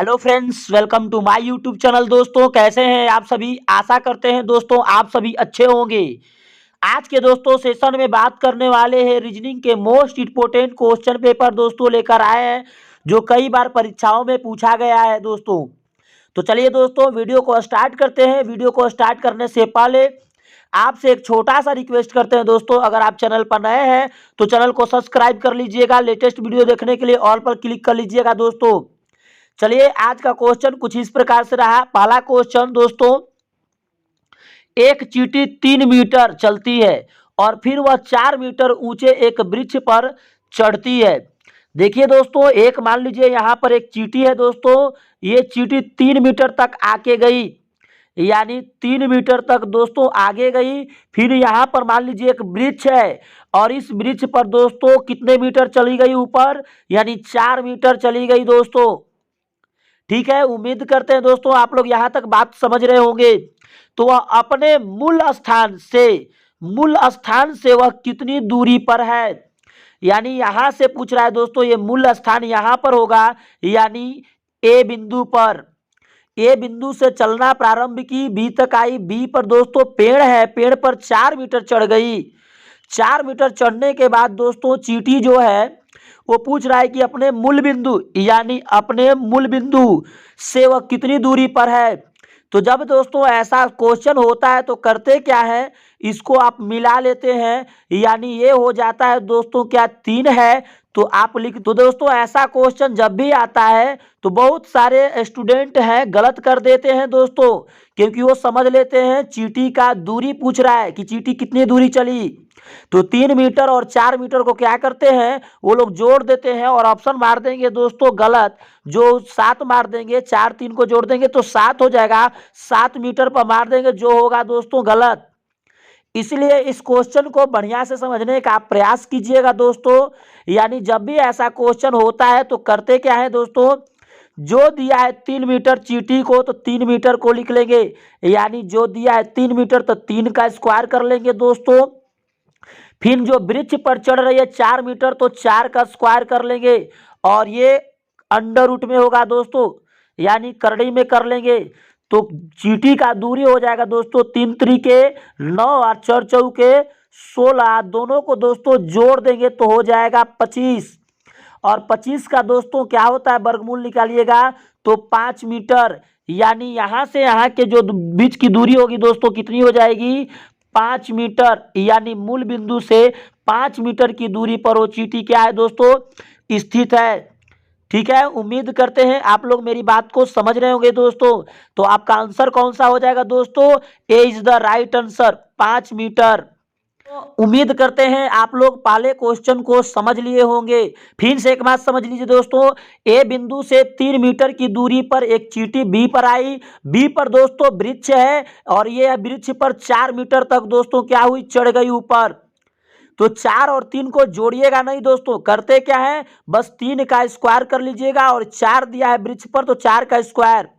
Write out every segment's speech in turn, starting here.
Hello friends, welcome to my YouTube channel. दोस्तों कैसे हैं आप सभी? आशा करते हैं दोस्तों आप सभी अच्छे होंगे। आज के दोस्तों सेशन में बात करने वाले हैं रीजनिंग के मोस्ट इम्पोर्टेंट क्वेश्चन पेपर दोस्तों लेकर आए हैं, जो कई बार परीक्षाओं में पूछा गया है दोस्तों। तो चलिए दोस्तों वीडियो को स्टार्ट करते हैं। वीडियो को स्टार्ट करने से पहले आपसे एक छोटा सा रिक्वेस्ट करते हैं दोस्तों, अगर आप चैनल पर नए हैं तो चैनल को सब्सक्राइब कर लीजिएगा। लेटेस्ट वीडियो देखने के लिए ऑल पर क्लिक कर लीजिएगा दोस्तों। चलिए आज का क्वेश्चन कुछ इस प्रकार से रहा। पहला क्वेश्चन दोस्तों, एक चींटी 3 मीटर चलती है और फिर वह 4 मीटर ऊंचे एक वृक्ष पर चढ़ती है। देखिए दोस्तों, एक मान लीजिए यहाँ पर एक चींटी है दोस्तों, ये चींटी 3 मीटर तक आके गई, यानी 3 मीटर तक दोस्तों आगे गई। फिर यहाँ पर मान लीजिए एक वृक्ष है और इस वृक्ष पर दोस्तों कितने मीटर चली गई ऊपर, यानी 4 मीटर चली गई दोस्तों। ठीक है, उम्मीद करते हैं दोस्तों आप लोग यहां तक बात समझ रहे होंगे। तो वह अपने मूल स्थान से वह कितनी दूरी पर है, यानी यहां से पूछ रहा है दोस्तों। ये मूल स्थान यहां पर होगा, यानी ए बिंदु पर। ए बिंदु से चलना प्रारंभ की, बी तक आई, बी पर दोस्तों पेड़ है, पेड़ पर 4 मीटर चढ़ गई। 4 मीटर चढ़ने के बाद दोस्तों चींटी जो है वो पूछ रहा है कि अपने मूल बिंदु, यानी अपने मूल बिंदु से वह कितनी दूरी पर है। तो जब दोस्तों ऐसा क्वेश्चन होता है तो करते क्या है, इसको आप मिला लेते हैं, यानी ये हो जाता है दोस्तों क्या 3 है, तो आप लिख। तो दोस्तों ऐसा क्वेश्चन जब भी आता है तो बहुत सारे स्टूडेंट हैं गलत कर देते हैं दोस्तों, क्योंकि वो समझ लेते हैं चींटी का दूरी पूछ रहा है कि चींटी कितनी दूरी चली। तो 3 मीटर और 4 मीटर को क्या करते हैं, वो लोग जोड़ देते हैं और ऑप्शन मार देंगे दोस्तों गलत। जो 7 मार देंगे, 4 3 को जोड़ देंगे तो 7 हो जाएगा, 7 मीटर पर मार देंगे जो होगा दोस्तों गलत। इसलिए इस क्वेश्चन को बढ़िया से समझने का आप प्रयास कीजिएगा दोस्तों। यानी जब भी ऐसा क्वेश्चन होता है तो करते क्या है दोस्तों, जो दिया है 3 मीटर चींटी को तो 3 मीटर को लिख लेंगे, यानी जो दिया है 3 मीटर तो 3 का स्क्वायर कर लेंगे दोस्तों। फिर जो वृक्ष पर चढ़ रही है 4 मीटर तो 4 का स्क्वायर कर लेंगे, और ये अंडर रूट में होगा दोस्तों, यानी करड़ी में कर लेंगे। तो चींटी का दूरी हो जाएगा दोस्तों 3 त्रिके 9 और 4 चौके 16, दोनों को दोस्तों जोड़ देंगे तो हो जाएगा 25। और 25 का दोस्तों क्या होता है, वर्गमूल निकालिएगा तो 5 मीटर, यानी यहां से यहाँ के जो बीच की दूरी होगी दोस्तों कितनी हो जाएगी, 5 मीटर, यानी मूल बिंदु से 5 मीटर की दूरी पर वो चींटी क्या है दोस्तों स्थित है। ठीक है, उम्मीद करते हैं आप लोग मेरी बात को समझ रहे होंगे दोस्तों। तो आपका आंसर कौन सा हो जाएगा दोस्तों, A is the right answer, 5 metre. उम्मीद करते हैं आप लोग पहले क्वेश्चन को समझ लिए होंगे। फिर से एक बात समझ लीजिए दोस्तों, ए बिंदु से 3 मीटर की दूरी पर एक चींटी बी पर आई, बी पर दोस्तों वृक्ष है और ये वृक्ष पर 4 मीटर तक दोस्तों क्या हुई, चढ़ गई ऊपर। तो 4 और 3 को जोड़िएगा नहीं दोस्तों, करते क्या है, बस 3 का स्क्वायर कर लीजिएगा, और 4 दिया है वृक्ष पर तो 4 का स्क्वायर।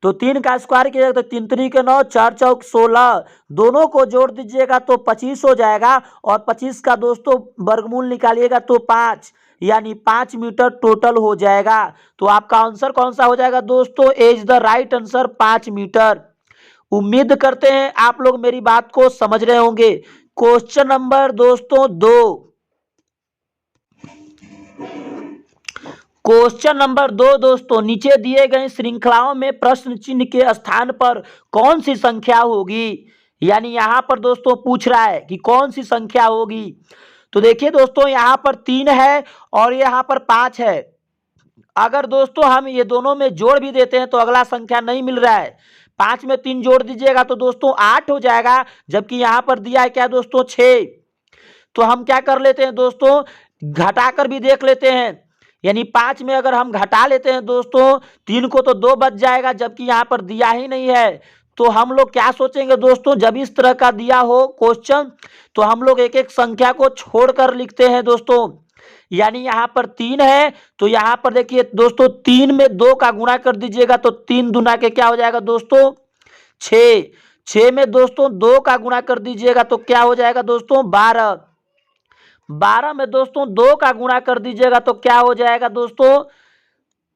तो 3 का स्क्वायर किया तो 3 3 के 9, 4 चौक 16, दोनों को जोड़ दीजिएगा तो 25 हो जाएगा, और 25 का दोस्तों वर्गमूल निकालिएगा तो 5, यानी 5 मीटर टोटल हो जाएगा। तो आपका आंसर कौन सा हो जाएगा दोस्तों, A is the right answer, 5 metre. उम्मीद करते हैं आप लोग मेरी बात को समझ रहे होंगे। क्वेश्चन नंबर दोस्तों 2, क्वेश्चन नंबर 2 दोस्तों, नीचे दिए गए श्रृंखलाओं में प्रश्न चिन्ह के स्थान पर कौन सी संख्या होगी, यानी यहां पर दोस्तों पूछ रहा है कि कौन सी संख्या होगी। तो देखिए दोस्तों यहां पर 3 है और यहां पर 5 है। अगर दोस्तों हम ये दोनों में जोड़ भी देते हैं तो अगला संख्या नहीं मिल रहा है। 5 में 3 जोड़ दीजिएगा तो दोस्तों 8 हो जाएगा, जबकि यहां पर दिया है क्या दोस्तों 6। तो हम क्या कर लेते हैं दोस्तों, घटाकर भी देख लेते हैं, यानी 5 में अगर हम घटा लेते हैं दोस्तों 3 को तो 2 बच जाएगा, जबकि यहाँ पर दिया ही नहीं है। तो हम लोग क्या सोचेंगे दोस्तों, जब इस तरह का दिया हो क्वेश्चन तो हम लोग एक एक संख्या को छोड़कर लिखते हैं दोस्तों। यानी यहाँ पर 3 है तो यहाँ पर देखिए दोस्तों 3 में 2 का गुणा कर दीजिएगा तो 3 दूना के क्या हो जाएगा दोस्तों 6। 6 में दोस्तों 2 का गुणा कर दीजिएगा तो क्या हो जाएगा दोस्तों 12। 12 में दोस्तों 2 का गुणा कर दीजिएगा तो क्या हो जाएगा दोस्तों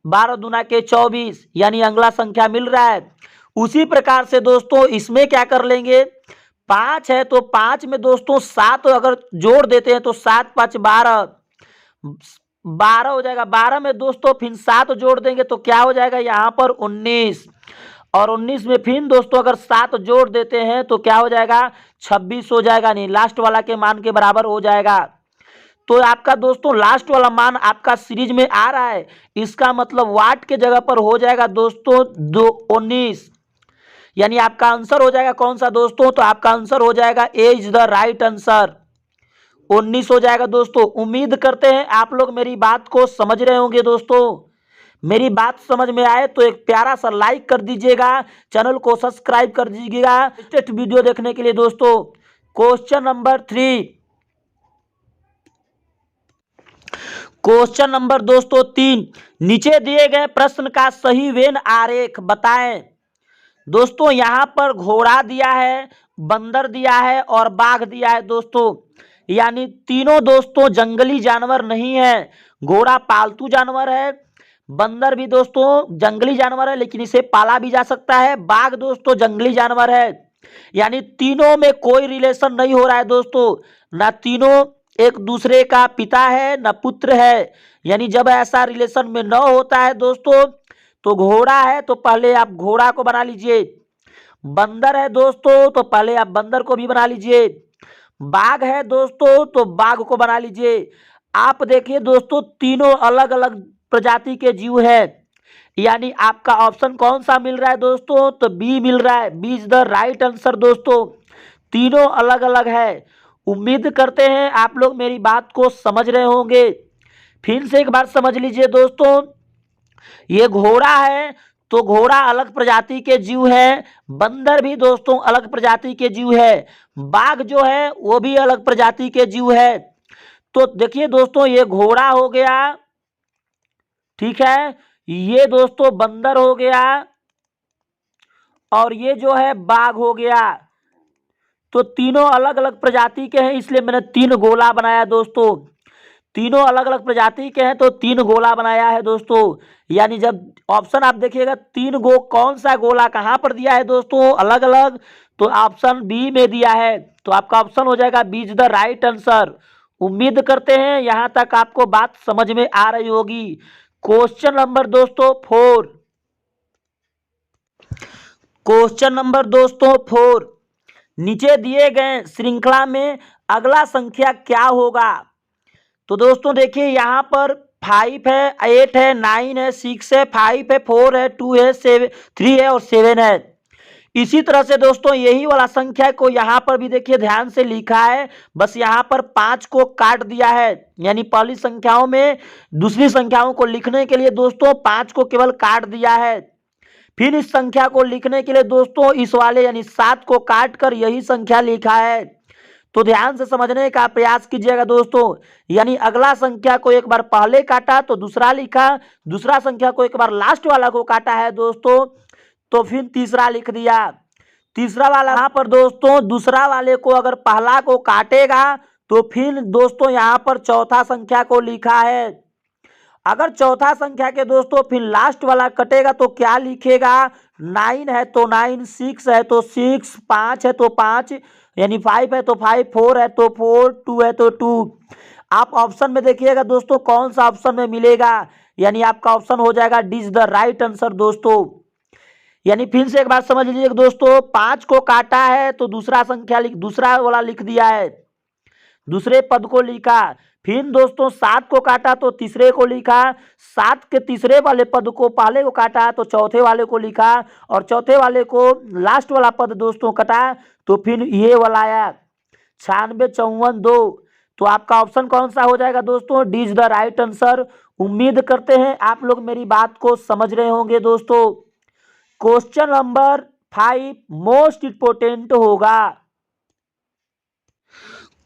12 दूना के 24, यानी अगला संख्या मिल रहा है। उसी प्रकार से दोस्तों इसमें क्या कर लेंगे, 5 है तो 5 में दोस्तों 7 अगर जोड़ देते हैं तो 7 5 12, 12 हो जाएगा। 12 में दोस्तों फिर 7 जोड़ देंगे तो क्या हो जाएगा यहाँ पर 19, और 19 में फिर दोस्तों अगर 7 जोड़ देते हैं तो क्या हो जाएगा 26 हो जाएगा, नहीं लास्ट वाला के मान के बराबर हो जाएगा। तो आपका दोस्तों लास्ट वाला मान आपका सीरीज में आ रहा है, इसका मतलब वाट के जगह पर हो जाएगा दोस्तों 19, यानी आपका आंसर हो जाएगा कौन सा दोस्तों, तो आपका आंसर हो जाएगा ए इज द राइट आंसर, 19 हो जाएगा दोस्तों। उम्मीद करते हैं आप लोग मेरी बात को समझ रहे होंगे दोस्तों। मेरी बात समझ में आए तो एक प्यारा सा लाइक कर दीजिएगा, चैनल को सब्सक्राइब कर दीजिएगा लेटेस्ट वीडियो देखने के लिए दोस्तों। क्वेश्चन नंबर 3, क्वेश्चन नंबर दोस्तों 3, नीचे दिए गए प्रश्न का सही वेन आरेख बताएं। दोस्तों यहां पर घोड़ा दिया है, बंदर दिया है और बाघ दिया है दोस्तों, यानी तीनों दोस्तों जंगली जानवर नहीं है। घोड़ा पालतू जानवर है, बंदर भी दोस्तों जंगली जानवर है लेकिन इसे पाला भी जा सकता है, बाघ दोस्तों जंगली जानवर है, यानी तीनों में कोई रिलेशन नहीं हो रहा है दोस्तों, ना तीनों एक दूसरे का पिता है न पुत्र है। यानी जब ऐसा रिलेशन में न होता है दोस्तों, तो घोड़ा है तो पहले आप घोड़ा को बना लीजिए, बंदर है दोस्तों तो पहले आप बंदर को भी बना लीजिए, बाघ है दोस्तों तो बाघ को बना लीजिए। आप देखिए दोस्तों तीनों अलग अलग प्रजाति के जीव है, यानी आपका ऑप्शन कौन सा मिल रहा है दोस्तों, तो बी मिल रहा है, B is the right answer दोस्तों, तीनों अलग अलग है। उम्मीद करते हैं आप लोग मेरी बात को समझ रहे होंगे। फिर से एक बार समझ लीजिए दोस्तों, ये घोड़ा है तो घोड़ा अलग प्रजाति के जीव है, बंदर भी दोस्तों अलग प्रजाति के जीव है, बाघ जो है वो भी अलग प्रजाति के जीव है। तो देखिए दोस्तों ये घोड़ा हो गया, ठीक है, ये दोस्तों बंदर हो गया और ये जो है बाघ हो गया। तो तीनों अलग अलग प्रजाति के हैं इसलिए मैंने 3 गोला बनाया दोस्तों, तीनों अलग अलग प्रजाति के हैं तो 3 गोला बनाया है दोस्तों। यानी जब ऑप्शन आप देखिएगा 3 गो कौन सा गोला कहां पर दिया है दोस्तों अलग अलग, तो ऑप्शन बी में दिया है, तो आपका ऑप्शन हो जाएगा B is the right answer. उम्मीद करते हैं यहां तक आपको बात समझ में आ रही होगी। क्वेश्चन नंबर दोस्तों 4, क्वेश्चन नंबर दोस्तों 4, नीचे दिए गए श्रृंखला में अगला संख्या क्या होगा। तो दोस्तों देखिए यहाँ पर 5 है, 8 है, 9 है, 6 है, 5 है, 4 है, 2 है, 3 है और 7 है। इसी तरह से दोस्तों यही वाला संख्या को यहाँ पर भी देखिए ध्यान से लिखा है, बस यहाँ पर 5 को काट दिया है, यानी पहली संख्याओं में दूसरी संख्याओं को लिखने के लिए दोस्तों 5 को केवल काट दिया है। फिर इस संख्या को लिखने के लिए दोस्तों इस वाले यानी 7 को काट कर यही संख्या लिखा है। तो ध्यान से समझने का प्रयास कीजिएगा दोस्तों, यानी अगला संख्या को एक बार पहले काटा तो दूसरा लिखा, दूसरा संख्या को एक बार लास्ट वाला को काटा है दोस्तों तो फिर तीसरा लिख दिया, तीसरा वाला यहाँ पर दोस्तों दूसरा वाले को अगर पहला को काटेगा तो फिर दोस्तों यहाँ पर चौथा संख्या को लिखा है। अगर चौथा संख्या के दोस्तों फिर लास्ट वाला कटेगा तो क्या लिखेगा, 9 है तो 9, 6 है तो 6, 5 है तो 5, यानी 5 है तो 5, 4 है तो 4, 2 है तो 2। आप ऑप्शन में देखिएगा दोस्तों कौन सा ऑप्शन में मिलेगा, यानी आपका ऑप्शन हो जाएगा D is the right answer दोस्तों। यानी फिर से एक बात समझ लीजिए दोस्तों, 5 को काटा है तो दूसरा संख्या दूसरा वाला लिख दिया है, दूसरे पद को लिखा, फिर दोस्तों 7 को काटा तो तीसरे को लिखा, 7 के तीसरे वाले पद को पहले को काटा तो चौथे वाले को लिखा और चौथे वाले को लास्ट वाला पद दोस्तों कटा तो फिर ये वाला आया 96, 54, 2। तो आपका ऑप्शन कौन सा हो जाएगा दोस्तों, D is the right answer. उम्मीद करते हैं आप लोग मेरी बात को समझ रहे होंगे दोस्तों। क्वेश्चन नंबर 5 मोस्ट इंपोर्टेंट होगा।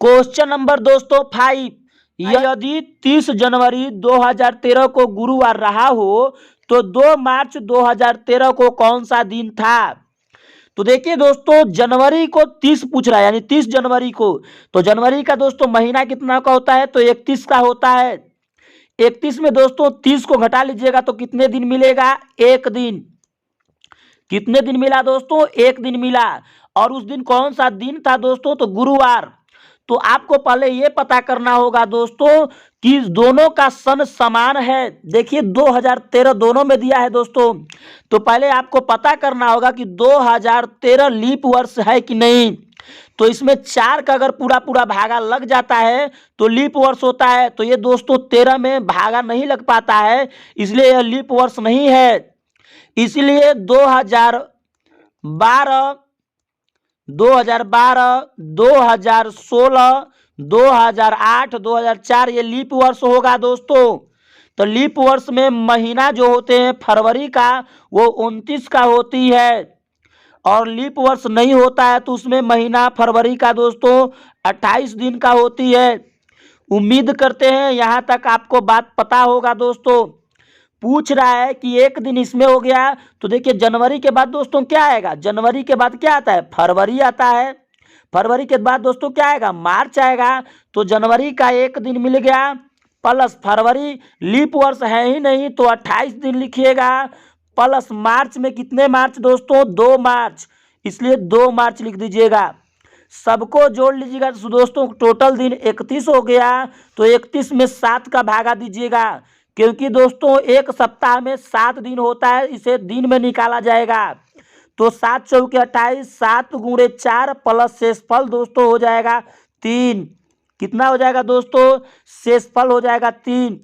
क्वेश्चन नंबर दोस्तों 5, यदि 30 जनवरी 2013 को गुरुवार रहा हो तो 2 मार्च 2013 को कौन सा दिन था। तो देखिए दोस्तों जनवरी को 30 पूछ रहा है, यानी 30 जनवरी को, तो जनवरी का दोस्तों महीना कितना का होता है, तो 31 का होता है। 31 में दोस्तों 30 को घटा लीजिएगा तो कितने दिन मिलेगा? एक दिन। कितने दिन मिला दोस्तों? एक दिन मिला। और उस दिन कौन सा दिन था दोस्तों? तो गुरुवार। तो आपको पहले ये पता करना होगा दोस्तों कि दोनों का सन समान है। देखिए 2013 दोनों में दिया है दोस्तों, तो पहले आपको पता करना होगा कि 2013 लीप वर्ष है कि नहीं। तो इसमें 4 का अगर पूरा पूरा भागा लग जाता है तो लीप वर्ष होता है। तो ये दोस्तों 13 में भागा नहीं लग पाता है, इसलिए यह लीप वर्ष नहीं है। इसलिए 2012, 2012, 2016, 2008, 2004 ये लीप वर्ष होगा दोस्तों। तो लीप वर्ष में महीना जो होते हैं फरवरी का वो 29 का होती है, और लीप वर्ष नहीं होता है तो उसमें महीना फरवरी का दोस्तों 28 दिन का होती है। उम्मीद करते हैं यहाँ तक आपको बात पता होगा दोस्तों। पूछ रहा है कि एक दिन इसमें हो गया, तो देखिए जनवरी के बाद दोस्तों क्या आएगा? जनवरी के बाद क्या आता है? फरवरी आता है। फरवरी के बाद दोस्तों क्या आएगा? मार्च आएगा। तो जनवरी का एक दिन मिल गया प्लस फरवरी, लीप वर्ष है ही नहीं तो 28 दिन लिखिएगा, प्लस मार्च में कितने मार्च दोस्तों? 2 मार्च, इसलिए 2 मार्च लिख दीजिएगा। सबको जोड़ लीजिएगा तो दोस्तों टोटल दिन 31 हो गया। तो 31 में 7 का भागा दीजिएगा, क्योंकि दोस्तों एक सप्ताह में 7 दिन होता है, इसे दिन में निकाला जाएगा। तो 7 चौके 28, 7 गुणे 4 प्लस शेषफल दोस्तों हो जाएगा 3। कितना हो जाएगा दोस्तों? शेषफल हो जाएगा 3,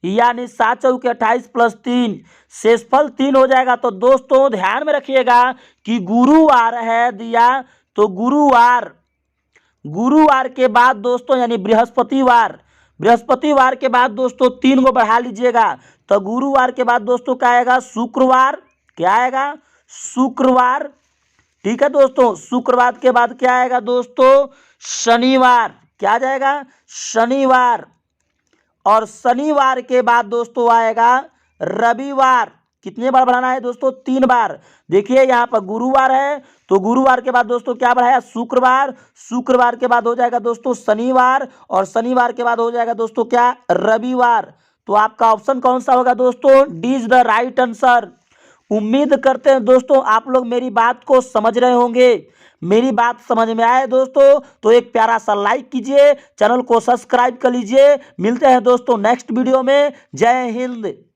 यानी 7 चौके 28 प्लस 3, शेषफल 3 हो जाएगा। तो दोस्तों ध्यान में रखिएगा कि गुरुवार है दिया, तो गुरुवार, गुरुवार के बाद दोस्तों यानी बृहस्पतिवार, बृहस्पतिवार के बाद दोस्तों 3 को बढ़ा लीजिएगा। तो गुरुवार के बाद दोस्तों क्या आएगा? शुक्रवार। क्या आएगा? शुक्रवार। ठीक है दोस्तों। शुक्रवार के बाद क्या आएगा दोस्तों? शनिवार। क्या आ जाएगा? शनिवार। और शनिवार के बाद दोस्तों आएगा रविवार। कितने बार बढ़ाना है दोस्तों? 3 बार। देखिए यहाँ पर गुरुवार है तो गुरुवार के बाद दोस्तों क्या बढ़ाया? शुक्रवार। शुक्रवार के बाद हो जाएगा दोस्तों शनिवार, और शनिवार के बाद हो जाएगा दोस्तों क्या? रविवार। तो आपका ऑप्शन कौन सा होगा दोस्तों? D is the right answer. उम्मीद करते हैं दोस्तों आप लोग मेरी बात को समझ रहे होंगे। मेरी बात समझ में आए दोस्तों तो एक प्यारा सा लाइक कीजिए, चैनल को सब्सक्राइब कर लीजिए। मिलते हैं दोस्तों नेक्स्ट वीडियो में। जय हिंद।